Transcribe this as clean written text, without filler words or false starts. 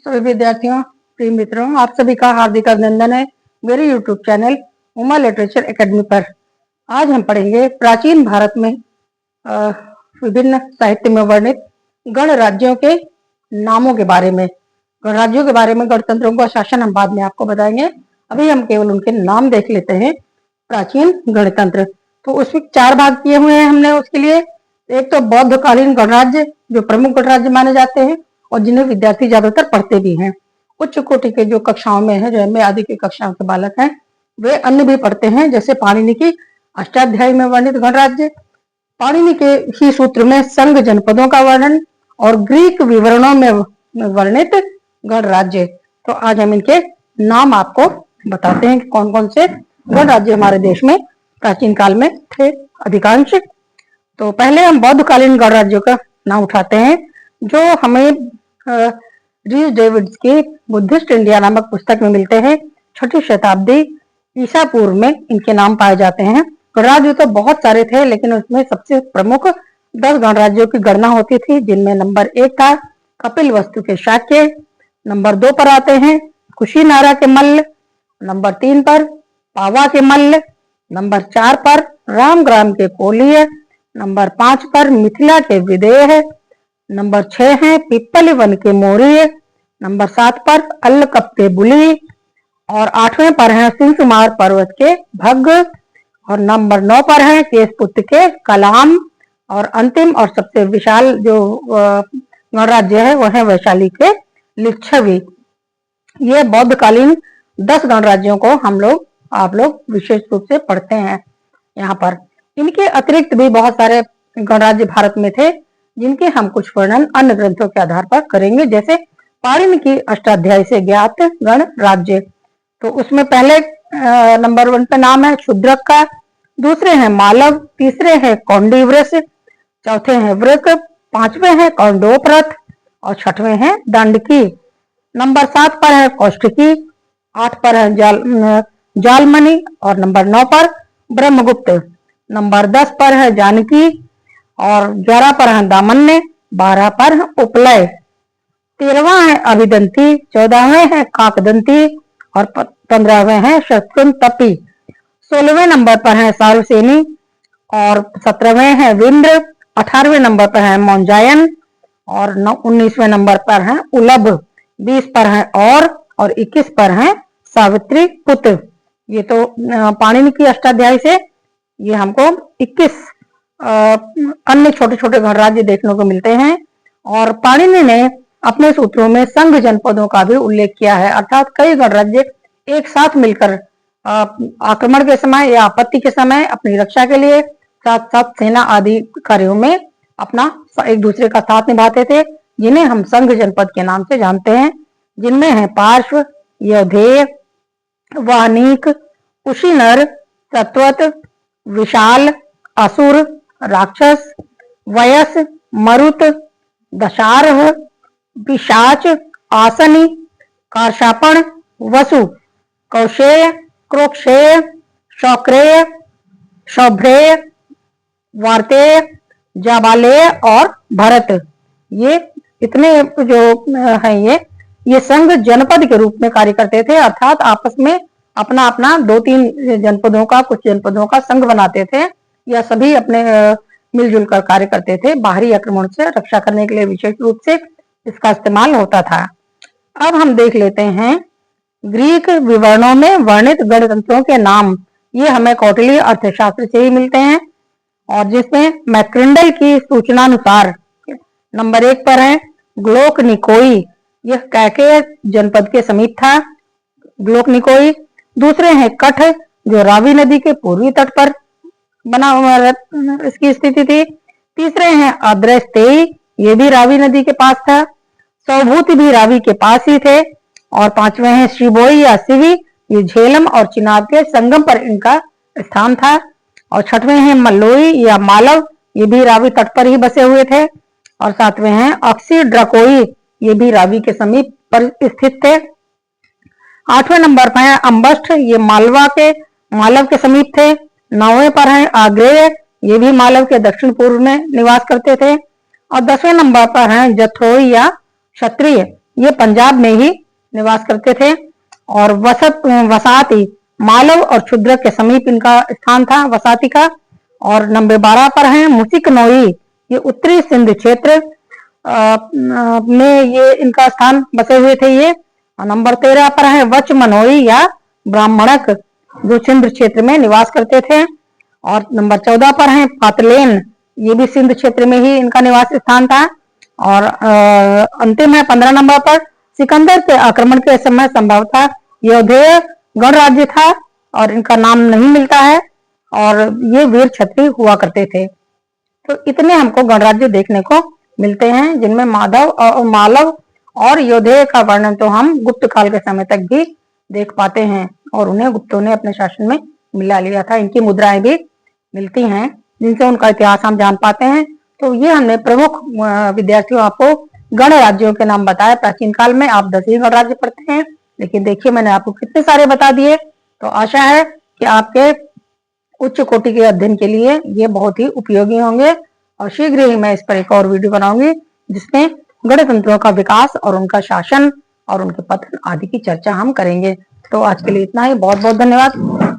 सभी विद्यार्थियों, प्रिय मित्रों, आप सभी का हार्दिक अभिनंदन है मेरे YouTube channel Uma literature academy पर। आज हम पढ़ेंगे प्राचीन भारत में विभिन्न साहित्य में वर्णित गणराज्यों के नामों के बारे में। गणराज्यों के बारे में, गणतंत्रों का शासन हम बाद में आपको बताएंगे। अभी हम केवल उनके नाम देख लेते हैं। प्राचीन गणतंत्र, तो उसमें 4 भाग किए हुए हैं हमने उसके लिए। एक तो बौद्धकालीन गणराज्य, जो प्रमुख गणराज्य माने जाते हैं और जिन्हें विद्यार्थी ज्यादातर पढ़ते भी हैं। उच्च कोटि के जो कक्षाओं में है, जो एमए आदि की कक्षाओं के बालक हैं, वे अन्य भी पढ़ते हैं, जैसे पाणिनि की अष्टाध्यायी में वर्णित गणराज्य, पाणिनि के ही सूत्र में संघ जनपदों का वर्णन और ग्रीक विवरणों में वर्णित गणराज्य। तो आज हम इनके नाम आपको बताते हैं कि कौन कौन से गणराज्य हमारे देश में प्राचीन काल में थे अधिकांश। तो पहले हम बौद्धकालीन गणराज्यों का नाम उठाते हैं, जो हमें रीज डेविड्स की बुद्धिस्ट इंडिया नामक पुस्तक में मिलते हैं। 6ठी शताब्दी ईसा पूर्व में इनके नाम पाए जाते हैं। गणराज्य तो बहुत सारे थे, लेकिन उसमें सबसे प्रमुख 10 गणराज्यों की गणना होती थी, जिनमें नंबर 1 था कपिलवस्तु के शाक्य, नंबर 2 पर आते हैं कुशीनारा के मल्ल, नंबर 3 पर पावा के मल्ल, नंबर 4 पर रामग्राम के कोलीय, नंबर 5 पर मिथिला के विदेह, नंबर 6 है पिप्पली वन के मौर्य, नंबर 7 पर अल्लकप के बुली और 8वें पर है सिंसुमार पर्वत के भग्ग और नंबर 9 पर है केशपुत्र के कलाम और अंतिम और सबसे विशाल जो गणराज्य है वह है वैशाली के लिच्छवी। ये बौद्धकालीन 10 गणराज्यों को आप लोग विशेष रूप से पढ़ते हैं यहाँ पर। इनके अतिरिक्त भी बहुत सारे गणराज्य भारत में थे, जिनके हम कुछ वर्णन अन्य ग्रंथों के आधार पर करेंगे, जैसे पाणिनि की अष्टाध्यायी से ज्ञात गणराज्य। तो उसमें पहले नंबर 1 पे नाम है शूद्रक का, दूसरे हैं मालव, तीसरे हैं कौंडिव्रस, चौथे हैं वृक, 5वें हैं कौंडोपरथ और 6वें हैं दंडकी। नंबर 7 पर है कौष्टकी, 8 पर है जालमणि और नंबर 9 पर ब्रह्मगुप्त, नंबर 10 पर है जानकी और 11 पर है दामन्य, 12 पर है उपलय, 13वां है अभिदंती, 14वें है काकदंती और 15वें है शत्रुंतपी, 16वें नंबर पर है सारुसेनी और 17वें है विंद्र, 18वें नंबर पर है मौंजायन और 19वें नंबर पर है उलभ, 20 पर है और 21 पर है सावित्री पुत्र। ये तो पाणिनि की अष्टाध्यायी से ये हमको 21 अन्य छोटे छोटे गणराज्य देखने को मिलते हैं। और पाणिनि ने अपने सूत्रों में संघ जनपदों का भी उल्लेख किया है, अर्थात कई गणराज्य एक साथ मिलकर आक्रमण के समय या आपत्ति के समय अपनी रक्षा के लिए साथ साथ सेना आदि कार्यों में अपना एक दूसरे का साथ निभाते थे, जिन्हें हम संघ जनपद के नाम से जानते हैं, जिनमें है पार्श्व, यौधेय, वानीक, कुशीनर, सत्वत, विशाल, असुर, राक्षस, वयस, मरुत, दशारह, पिशाच, आसनी, कार्षापण, वसु, कौशेय, क्रोक्षेय, शौक्रेय, शौभ्रेय, वार्तेय, जाबालेय और भरत। ये इतने जो है ये संघ जनपद के रूप में कार्य करते थे, अर्थात आपस में अपना अपना 2-3 जनपदों का, कुछ जनपदों का संघ बनाते थे या सभी अपने मिलजुल कर कार्य करते थे। बाहरी आक्रमण से रक्षा करने के लिए विशेष रूप से इसका इस्तेमाल होता था। अब हम देख लेते हैं ग्रीक विवरणों में वर्णित गणतंत्रों के नाम। ये हमें कौटिल्य अर्थशास्त्र से ही मिलते हैं और जिसमें मैक्रिंडल की सूचनानुसार नंबर 1 पर है ग्लोकनिकोई, यह कैकेय जनपद के समीप था ग्लोकनिकोई। दूसरे हैं कठ, जो रावी नदी के पूर्वी तट पर बना हुआ इसकी स्थिति थी। तीसरे हैं अद्रस्तेई, ये भी रावी नदी के पास था। सौभूति भी रावी के पास ही थे। और 5वें हैं शिबोई या सिवी, ये झेलम और चिनाब के संगम पर इनका स्थान था। और 6वें हैं मल्लोई या मालव, ये भी रावी तट पर ही बसे हुए थे। और 7वें हैं अक्सी ड्रकोई, ये भी रावी के समीप पर स्थित थे। 8वें नंबर पर है अम्बष्ठ, ये मालव के समीप थे। 9वें पर है आग्रेय, ये भी मालव के दक्षिण पूर्व में निवास करते थे। और 10वें नंबर पर है जथोई या क्षत्रिय, ये पंजाब में ही निवास करते थे। और वसाती मालव और क्षुद्रक के समीप इनका स्थान था वसाती का। और नंबर 12 पर है मुसिकनोई, ये उत्तरी सिंध क्षेत्र में ये इनका स्थान बसे हुए थे ये। और नंबर 13 पर है वचमनोई या ब्राह्मणक, जो सिंध क्षेत्र में निवास करते थे। और नंबर 14 पर है पातलेन, ये भी सिंध क्षेत्र में ही इनका निवास स्थान था। और अंतिम है 15 नंबर पर सिकंदर के आक्रमण के समय संभवतः यौधेय गणराज्य था और इनका नाम नहीं मिलता है। और ये वीर क्षत्रिय हुआ करते थे। तो इतने हमको गणराज्य देखने को मिलते हैं, जिनमें मालव और यौधेय का वर्णन तो हम गुप्त काल के समय तक भी देख पाते हैं और उन्हें गुप्तों ने अपने शासन में मिला लिया था। इनकी मुद्राएं भी मिलती हैं जिनसे उनका इतिहास हम जान पाते हैं। तो ये हमने प्रमुख विद्यार्थियों आपको गणराज्यों के नाम बताए प्राचीन काल में। आप 10 ही गणराज्य पढ़ते हैं, लेकिन देखिए मैंने आपको कितने सारे बता दिए। तो आशा है कि आपके उच्च कोटि के अध्ययन के लिए ये बहुत ही उपयोगी होंगे। और शीघ्र ही मैं इस पर एक और वीडियो बनाऊंगी जिसमें गणतंत्रों का विकास और उनका शासन और उनके पतन आदि की चर्चा हम करेंगे। तो आज के लिए इतना ही। बहुत बहुत धन्यवाद।